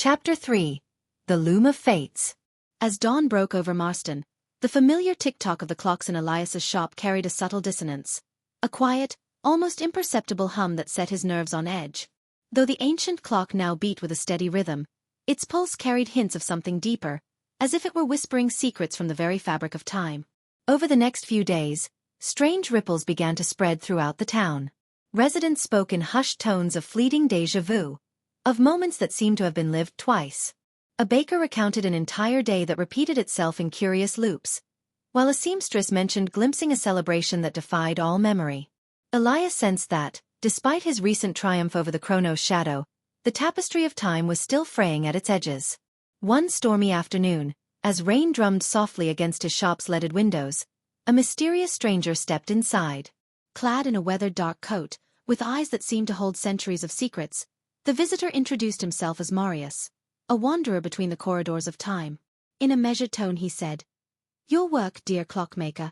Chapter 3. The Loom of Fates. As dawn broke over Marston, the familiar tick-tock of the clocks in Elias's shop carried a subtle dissonance. A quiet, almost imperceptible hum that set his nerves on edge. Though the ancient clock now beat with a steady rhythm, its pulse carried hints of something deeper, as if it were whispering secrets from the very fabric of time. Over the next few days, strange ripples began to spread throughout the town. Residents spoke in hushed tones of fleeting déjà vu, of moments that seemed to have been lived twice. A baker recounted an entire day that repeated itself in curious loops, while a seamstress mentioned glimpsing a celebration that defied all memory. Elias sensed that, despite his recent triumph over the Chronos shadow, the tapestry of time was still fraying at its edges. One stormy afternoon, as rain drummed softly against his shop's leaded windows, a mysterious stranger stepped inside. Clad in a weathered dark coat, with eyes that seemed to hold centuries of secrets, the visitor introduced himself as Marius, a wanderer between the corridors of time. In a measured tone he said, "Your work, dear clockmaker,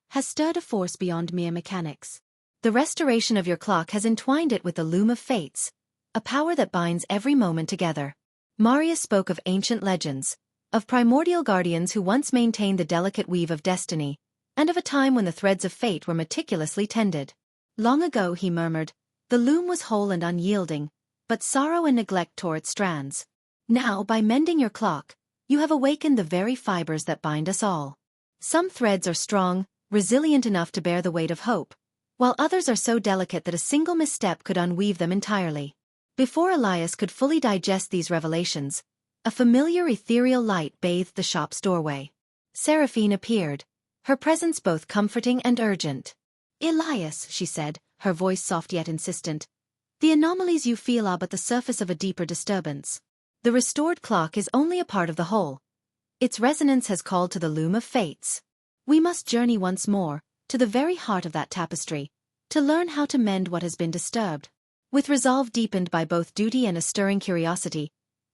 has stirred a force beyond mere mechanics. The restoration of your clock has entwined it with the loom of fates, a power that binds every moment together." Marius spoke of ancient legends, of primordial guardians who once maintained the delicate weave of destiny, and of a time when the threads of fate were meticulously tended. Long ago, he murmured, the loom was whole and unyielding, but sorrow and neglect tore its strands. Now, by mending your clock, you have awakened the very fibers that bind us all. Some threads are strong, resilient enough to bear the weight of hope, while others are so delicate that a single misstep could unweave them entirely. Before Elias could fully digest these revelations, a familiar ethereal light bathed the shop's doorway. Seraphine appeared, her presence both comforting and urgent. "Elias," she said, her voice soft yet insistent, "the anomalies you feel are but the surface of a deeper disturbance. The restored clock is only a part of the whole. Its resonance has called to the loom of fates. We must journey once more, to the very heart of that tapestry, to learn how to mend what has been disturbed." With resolve deepened by both duty and a stirring curiosity,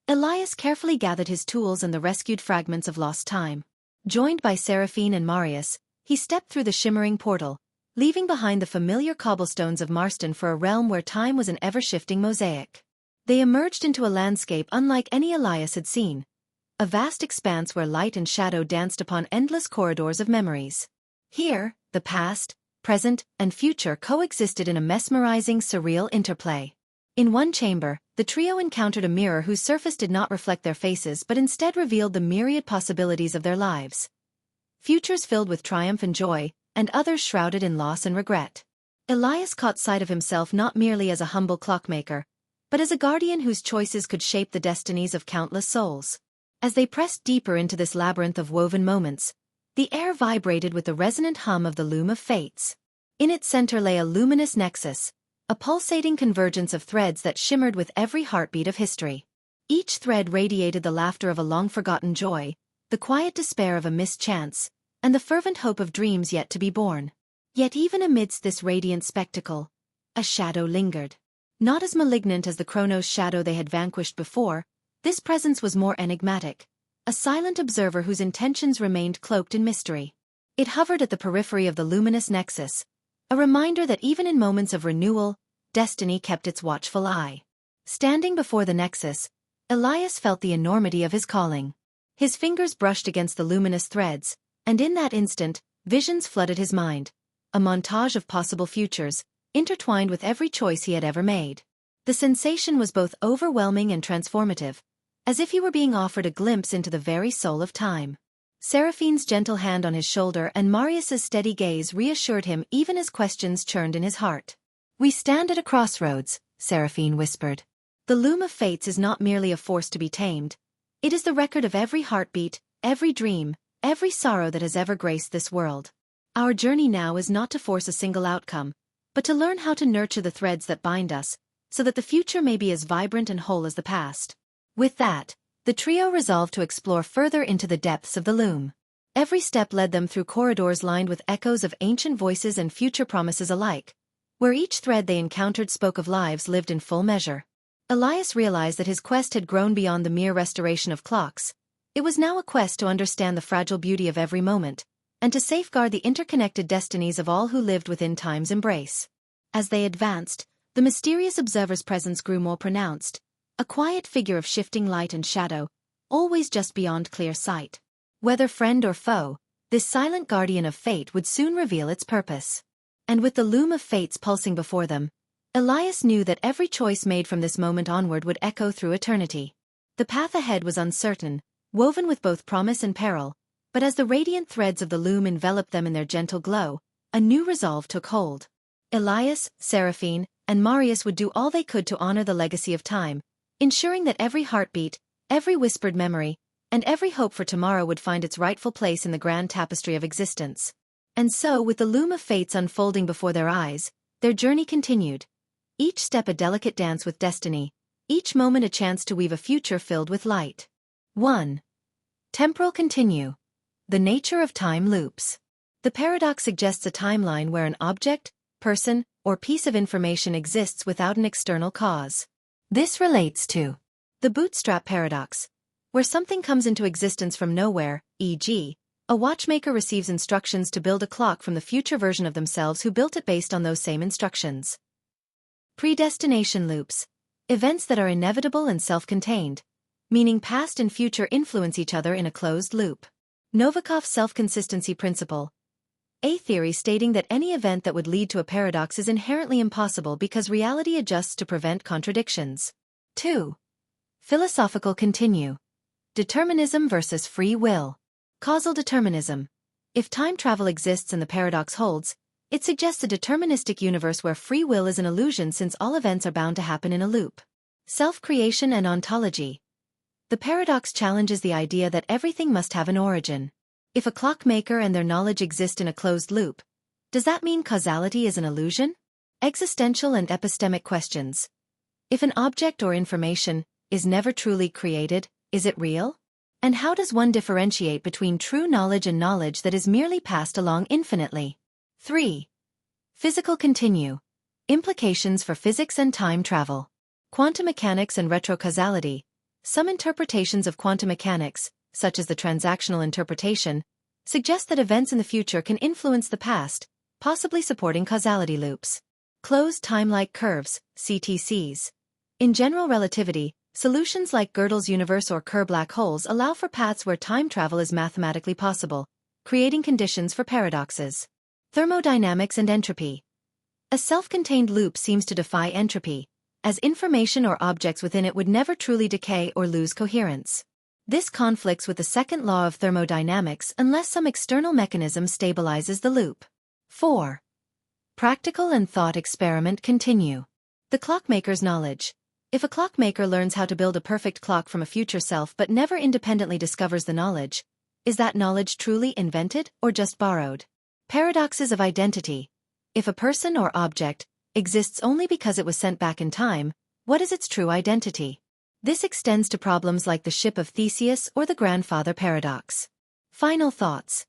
Elias carefully gathered his tools and the rescued fragments of lost time. Joined by Seraphine and Marius, he stepped through the shimmering portal, leaving behind the familiar cobblestones of Marston for a realm where time was an ever-shifting mosaic. They emerged into a landscape unlike any Elias had seen, a vast expanse where light and shadow danced upon endless corridors of memories. Here, the past, present, and future coexisted in a mesmerizing, surreal interplay. In one chamber, the trio encountered a mirror whose surface did not reflect their faces but instead revealed the myriad possibilities of their lives. Futures filled with triumph and joy, and others shrouded in loss and regret. Elias caught sight of himself not merely as a humble clockmaker, but as a guardian whose choices could shape the destinies of countless souls. As they pressed deeper into this labyrinth of woven moments, the air vibrated with the resonant hum of the loom of fates. In its center lay a luminous nexus, a pulsating convergence of threads that shimmered with every heartbeat of history. Each thread radiated the laughter of a long-forgotten joy, the quiet despair of a missed chance, and the fervent hope of dreams yet to be born. Yet even amidst this radiant spectacle, a shadow lingered. Not as malignant as the Chronos shadow they had vanquished before, this presence was more enigmatic, a silent observer whose intentions remained cloaked in mystery. It hovered at the periphery of the luminous nexus, a reminder that even in moments of renewal, destiny kept its watchful eye. Standing before the nexus, Elias felt the enormity of his calling. His fingers brushed against the luminous threads, and in that instant, visions flooded his mind, a montage of possible futures, intertwined with every choice he had ever made. The sensation was both overwhelming and transformative, as if he were being offered a glimpse into the very soul of time. Seraphine's gentle hand on his shoulder and Marius's steady gaze reassured him even as questions churned in his heart. "We stand at a crossroads," Seraphine whispered. "The loom of fates is not merely a force to be tamed. It is the record of every heartbeat, every dream, every sorrow that has ever graced this world. Our journey now is not to force a single outcome, but to learn how to nurture the threads that bind us, so that the future may be as vibrant and whole as the past." With that, the trio resolved to explore further into the depths of the loom. Every step led them through corridors lined with echoes of ancient voices and future promises alike, where each thread they encountered spoke of lives lived in full measure. Elias realized that his quest had grown beyond the mere restoration of clocks. It was now a quest to understand the fragile beauty of every moment, and to safeguard the interconnected destinies of all who lived within time's embrace. As they advanced, the mysterious observer's presence grew more pronounced, a quiet figure of shifting light and shadow, always just beyond clear sight. Whether friend or foe, this silent guardian of fate would soon reveal its purpose. And with the loom of fates pulsing before them, Elias knew that every choice made from this moment onward would echo through eternity. The path ahead was uncertain, woven with both promise and peril, but as the radiant threads of the loom enveloped them in their gentle glow, a new resolve took hold. Elias, Seraphine, and Marius would do all they could to honor the legacy of time, ensuring that every heartbeat, every whispered memory, and every hope for tomorrow would find its rightful place in the grand tapestry of existence. And so, with the loom of fates unfolding before their eyes, their journey continued. Each step a delicate dance with destiny, each moment a chance to weave a future filled with light. 1. Temporal continue. The nature of time loops. The paradox suggests a timeline where an object, person, or piece of information exists without an external cause. This relates to the bootstrap paradox, where something comes into existence from nowhere, e.g., a watchmaker receives instructions to build a clock from the future version of themselves who built it based on those same instructions. Predestination loops. Events that are inevitable and self-contained, meaning past and future influence each other in a closed loop. Novikov's self-consistency principle. A theory stating that any event that would lead to a paradox is inherently impossible because reality adjusts to prevent contradictions. 2. Philosophical continue. Determinism versus free will. Causal determinism. If time travel exists and the paradox holds, it suggests a deterministic universe where free will is an illusion since all events are bound to happen in a loop. Self-creation and ontology. The paradox challenges the idea that everything must have an origin. If a clockmaker and their knowledge exist in a closed loop, does that mean causality is an illusion? Existential and epistemic questions. If an object or information is never truly created, is it real? And how does one differentiate between true knowledge and knowledge that is merely passed along infinitely? 3. Physical continue. Implications for physics and time travel. Quantum mechanics and retrocausality. Some interpretations of quantum mechanics, such as the transactional interpretation, suggest that events in the future can influence the past, possibly supporting causality loops. Closed time-like curves, CTCs. In general relativity, solutions like Gödel's universe or Kerr black holes allow for paths where time travel is mathematically possible, creating conditions for paradoxes. Thermodynamics and entropy. A self-contained loop seems to defy entropy, as information or objects within it would never truly decay or lose coherence. This conflicts with the second law of thermodynamics unless some external mechanism stabilizes the loop. 4. Practical and thought experiment continue. The clockmaker's knowledge. If a clockmaker learns how to build a perfect clock from a future self but never independently discovers the knowledge, is that knowledge truly invented or just borrowed? Paradoxes of identity. If a person or object exists only because it was sent back in time, what is its true identity? This extends to problems like the ship of Theseus or the grandfather paradox. Final thoughts.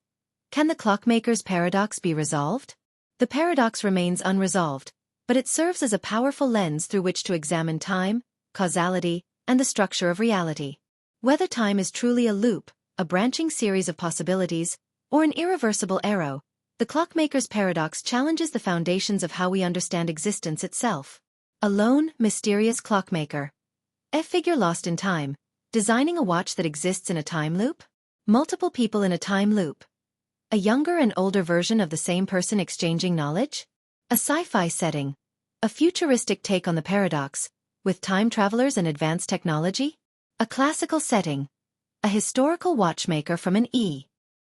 Can the clockmaker's paradox be resolved? The paradox remains unresolved, but it serves as a powerful lens through which to examine time, causality, and the structure of reality. Whether time is truly a loop, a branching series of possibilities, or an irreversible arrow, the clockmaker's paradox challenges the foundations of how we understand existence itself. A lone, mysterious clockmaker. A figure lost in time, designing a watch that exists in a time loop? Multiple people in a time loop. A younger and older version of the same person exchanging knowledge? A sci-fi setting. A futuristic take on the paradox, with time travelers and advanced technology? A classical setting. A historical watchmaker from an E.